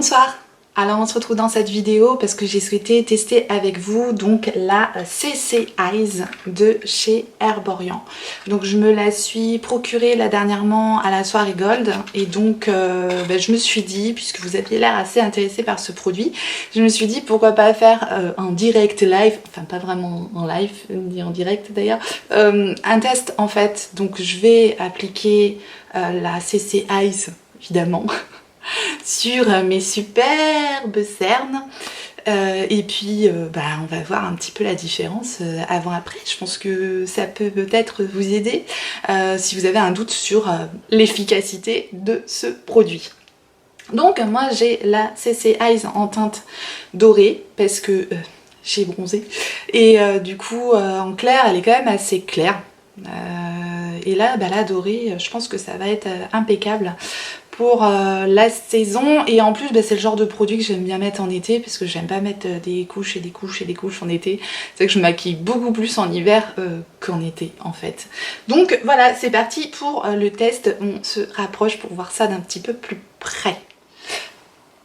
Bonsoir. Alors on se retrouve dans cette vidéo parce que j'ai souhaité tester avec vous donc la CC Eyes de chez Herborian. Donc je me la suis procurée là dernièrement à la soirée Gold et donc je me suis dit, puisque vous aviez l'air assez intéressé par ce produit, je me suis dit pourquoi pas faire en direct live, enfin pas vraiment en live ni en direct d'ailleurs, un test en fait. Donc je vais appliquer la CC Eyes évidemment sur mes superbes cernes et puis on va voir un petit peu la différence avant-après. Je pense que ça peut peut-être vous aider si vous avez un doute sur l'efficacité de ce produit. Donc moi j'ai la CC Eyes en teinte dorée parce que j'ai bronzé et du coup en clair elle est quand même assez claire. Et là, la dorée, je pense que ça va être impeccable pour la saison. Et en plus, c'est le genre de produit que j'aime bien mettre en été parce que j'aime pas mettre des couches et des couches et des couches en été. C'est que je maquille beaucoup plus en hiver qu'en été en fait. Donc voilà, c'est parti pour le test. On se rapproche pour voir ça d'un petit peu plus près.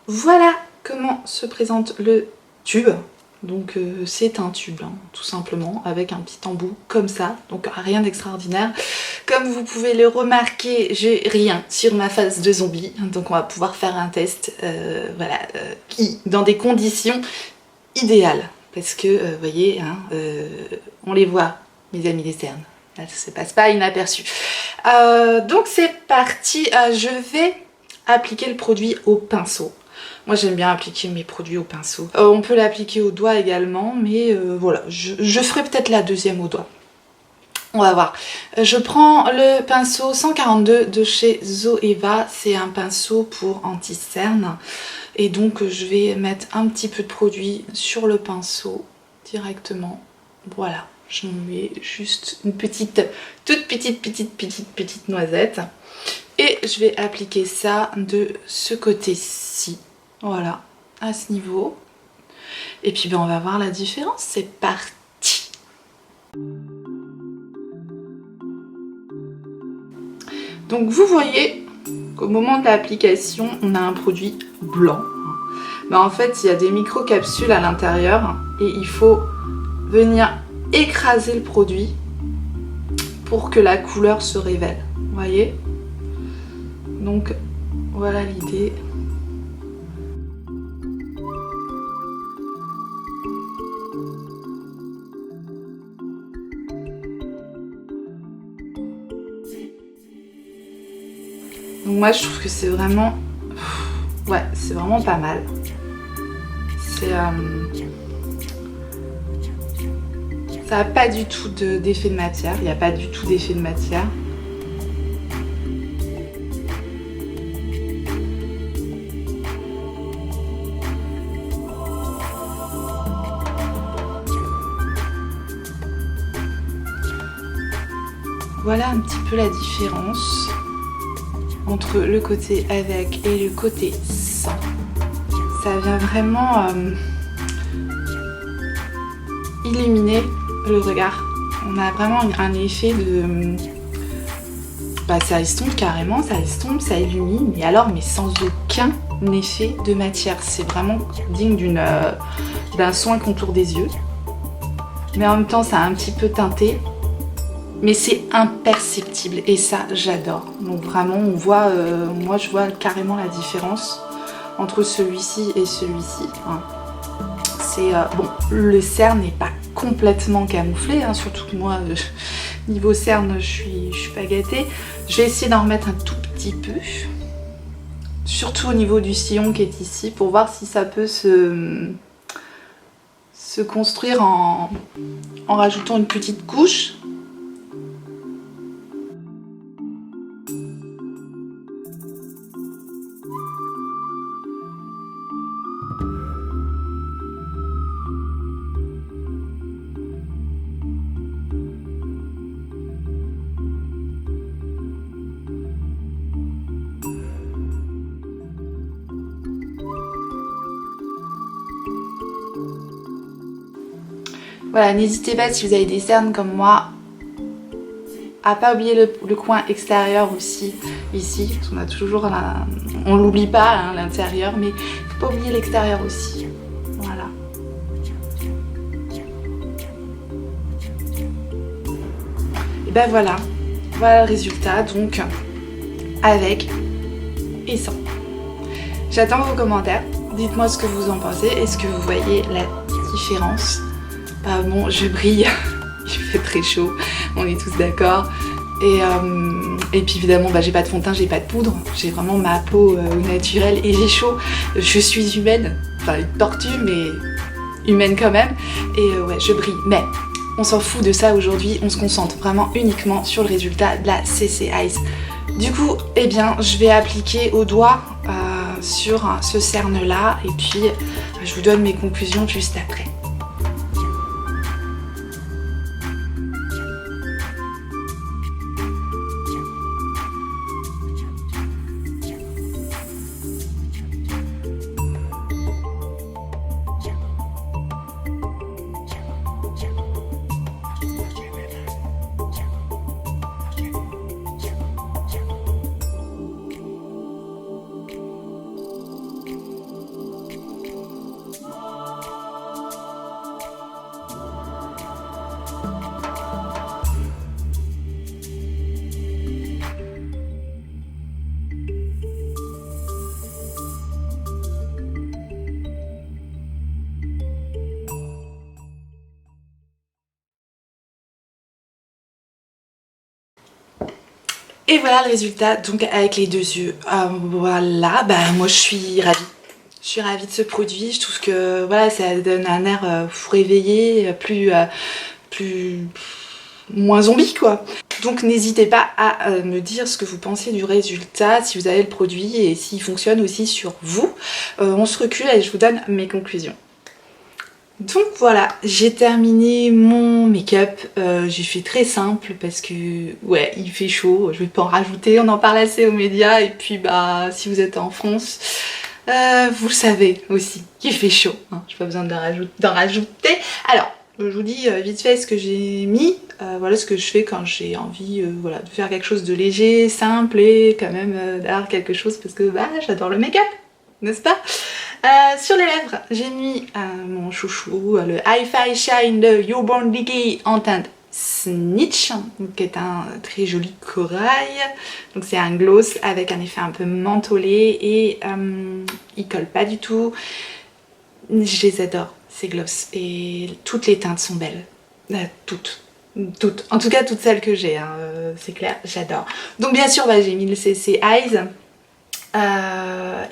Voilà comment se présente le tube. Donc c'est un tube hein, tout simplement avec un petit embout comme ça, donc rien d'extraordinaire. Comme vous pouvez le remarquer, j'ai rien sur ma face de zombie, donc on va pouvoir faire un test qui dans des conditions idéales parce que vous voyez hein, on les voit mes amis des cernes, là ça se passe pas inaperçu. Donc c'est parti, je vais appliquer le produit au pinceau. Moi j'aime bien appliquer mes produits au pinceau. On peut l'appliquer au doigt également, mais voilà, je ferai peut-être la deuxième au doigt. On va voir. Je prends le pinceau 142 de chez Zoeva. C'est un pinceau pour anti-cerne. Et donc je vais mettre un petit peu de produit sur le pinceau directement. Voilà, je mets juste une toute petite noisette. Et je vais appliquer ça de ce côté-ci. Voilà, à ce niveau. Et puis on va voir la différence, c'est parti. Donc vous voyez qu'au moment de l'application, on a un produit blanc. Mais en fait, il y a des micro-capsules à l'intérieur et il faut venir écraser le produit pour que la couleur se révèle. Vous voyez? Donc voilà l'idée. Donc moi je trouve que c'est vraiment... Ouais, c'est vraiment pas mal. C'est... Ça n'a pas du tout d'effet de matière. Il n'y a pas du tout d'effet de matière. Voilà un petit peu la différence entre le côté avec et le côté sans. Ça vient vraiment illuminer le regard. On a vraiment un effet de... ça estompe carrément, ça estompe, ça illumine, mais sans aucun effet de matière. C'est vraiment digne d'un soin contour des yeux. Mais en même temps, ça a un petit peu teinté. Mais c'est imperceptible et ça j'adore. Donc vraiment on voit, moi je vois carrément la différence entre celui-ci et celui-ci. Hein. C'est bon, le cerne n'est pas complètement camouflé, hein, surtout que moi niveau cerne je suis pas gâtée. Je vais essayer d'en remettre un tout petit peu, surtout au niveau du sillon qui est ici, pour voir si ça peut se construire en rajoutant une petite couche. Voilà, n'hésitez pas si vous avez des cernes comme moi à pas oublier le coin extérieur aussi, ici, parce qu'on a toujours, on l'oublie pas hein, l'intérieur, mais faut pas oublier l'extérieur aussi. Voilà. Et ben voilà, voilà le résultat, donc avec et sans. J'attends vos commentaires, dites-moi ce que vous en pensez, est-ce que vous voyez la différence? Bon, je brille, il fait très chaud, on est tous d'accord. Et puis évidemment, j'ai pas de fond de teint, j'ai pas de poudre, j'ai vraiment ma peau naturelle et j'ai chaud. Je suis humaine, enfin une tortue, mais humaine quand même. Et ouais, je brille, mais on s'en fout de ça aujourd'hui, on se concentre vraiment uniquement sur le résultat de la CC Eyes. Du coup, eh bien, je vais appliquer au doigt sur ce cerne-là et puis je vous donne mes conclusions juste après. Et voilà le résultat, donc avec les deux yeux. Voilà, moi je suis ravie. Je suis ravie de ce produit, je trouve que voilà, ça donne un air réveillé, moins zombie quoi. Donc n'hésitez pas à me dire ce que vous pensez du résultat, si vous avez le produit et s'il fonctionne aussi sur vous. On se recule et je vous donne mes conclusions. Donc voilà, j'ai terminé mon make-up, j'ai fait très simple parce que ouais, il fait chaud, je vais pas en rajouter, on en parle assez aux médias et puis si vous êtes en France, vous le savez aussi qu'il fait chaud, hein, j'ai pas besoin d'en rajouter. Alors, je vous dis vite fait ce que j'ai mis, voilà ce que je fais quand j'ai envie voilà, de faire quelque chose de léger, simple et quand même d'avoir quelque chose parce que j'adore le make-up, n'est-ce pas? Sur les lèvres, j'ai mis mon chouchou, le Hi-Fi Shine de You Born Dicky en teinte Snitch, qui est un très joli corail. Donc c'est un gloss avec un effet un peu mentholé et il colle pas du tout. Je les adore, ces gloss, et toutes les teintes sont belles. Toutes. En tout cas toutes celles que j'ai, hein, c'est clair, j'adore. Donc bien sûr j'ai mis le CC Eyes.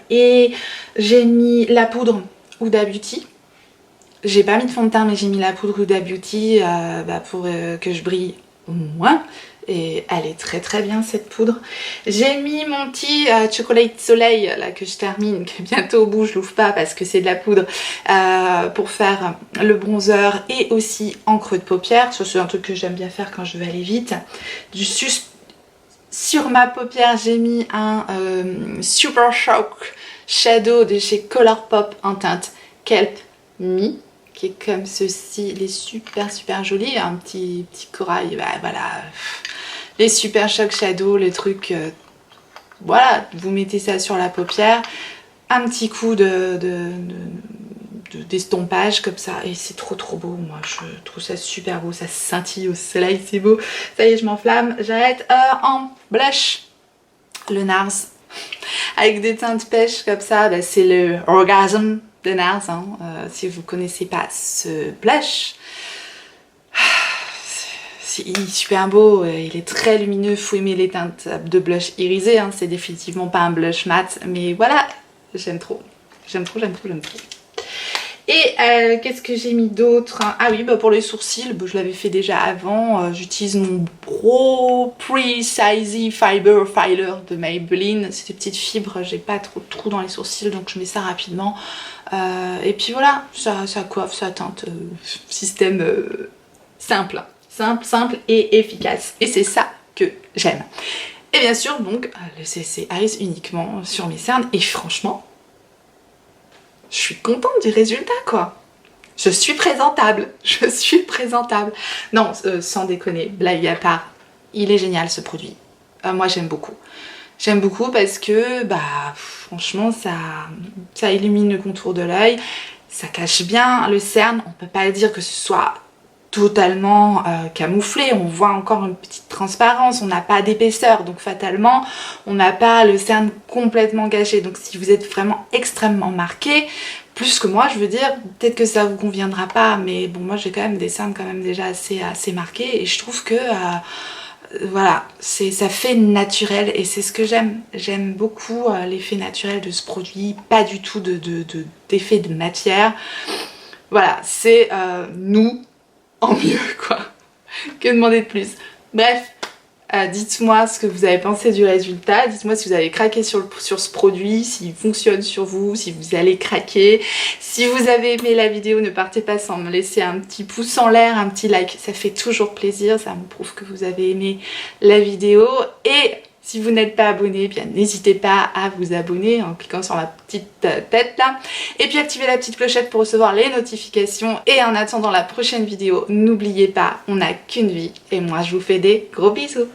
Et j'ai mis la poudre Huda Beauty. J'ai pas mis de fond de teint mais j'ai mis la poudre Huda Beauty pour que je brille moins. Et elle est très très bien cette poudre. J'ai mis mon petit Chocolate Soleil là que je termine, qui est bientôt au bout, je l'ouvre pas parce que c'est de la poudre, pour faire le bronzer et aussi en creux de paupière. Ça c'est un truc que j'aime bien faire quand je veux aller vite. Sur ma paupière, j'ai mis un Super Shock Shadow de chez Colourpop en teinte Kelp Me, qui est comme ceci. Il est super joli, un petit corail, voilà. Les Super Shock Shadow, le truc, voilà, vous mettez ça sur la paupière, un petit coup d'estompage comme ça et c'est trop beau. Moi je trouve ça super beau, ça scintille au soleil, c'est beau. Ça y est, je m'enflamme, j'arrête. En blush, le NARS avec des teintes pêche comme ça, c'est le Orgasm de NARS, hein. Si vous connaissez pas ce blush, il est super beau, il est très lumineux, faut aimer les teintes de blush irisé, hein. C'est définitivement pas un blush mat, mais voilà, j'aime trop. Et qu'est-ce que j'ai mis d'autre? Ah oui, pour les sourcils, je l'avais fait déjà avant. J'utilise mon Pro Precise Fiber Filer de Maybelline. C'est des petites fibres, j'ai pas trop de trous dans les sourcils, donc je mets ça rapidement. Et puis voilà, ça coiffe, ça teinte. Système simple et efficace. Et c'est ça que j'aime. Et bien sûr, donc, le CC Eyes uniquement sur mes cernes. Et franchement, je suis contente du résultat quoi. Je suis présentable. Non, sans déconner, blague à part. il est génial ce produit. Moi j'aime beaucoup. J'aime beaucoup parce que franchement ça illumine le contour de l'œil, ça cache bien le cerne, on peut pas dire que ce soit totalement camouflé, on voit encore une petite transparence, on n'a pas d'épaisseur, donc fatalement on n'a pas le cerne complètement caché. Donc si vous êtes vraiment extrêmement marqué, plus que moi je veux dire, peut-être que ça vous conviendra pas, mais bon moi j'ai quand même des cernes quand même déjà assez marquées et je trouve que voilà, ça fait naturel et c'est ce que j'aime. J'aime beaucoup l'effet naturel de ce produit, pas du tout d'effet de matière. Voilà, c'est nous en mieux quoi. Que demander de plus? Bref, dites-moi ce que vous avez pensé du résultat, dites-moi si vous avez craqué sur ce produit, s'il fonctionne sur vous, si vous allez craquer. Si vous avez aimé la vidéo, ne partez pas sans me laisser un petit pouce en l'air, un petit like, ça fait toujours plaisir, ça me prouve que vous avez aimé la vidéo. Et si vous n'êtes pas abonné, eh bien n'hésitez pas à vous abonner en cliquant sur la petite tête là. Et puis activez la petite clochette pour recevoir les notifications. Et en attendant la prochaine vidéo, n'oubliez pas, on n'a qu'une vie. Et moi je vous fais des gros bisous.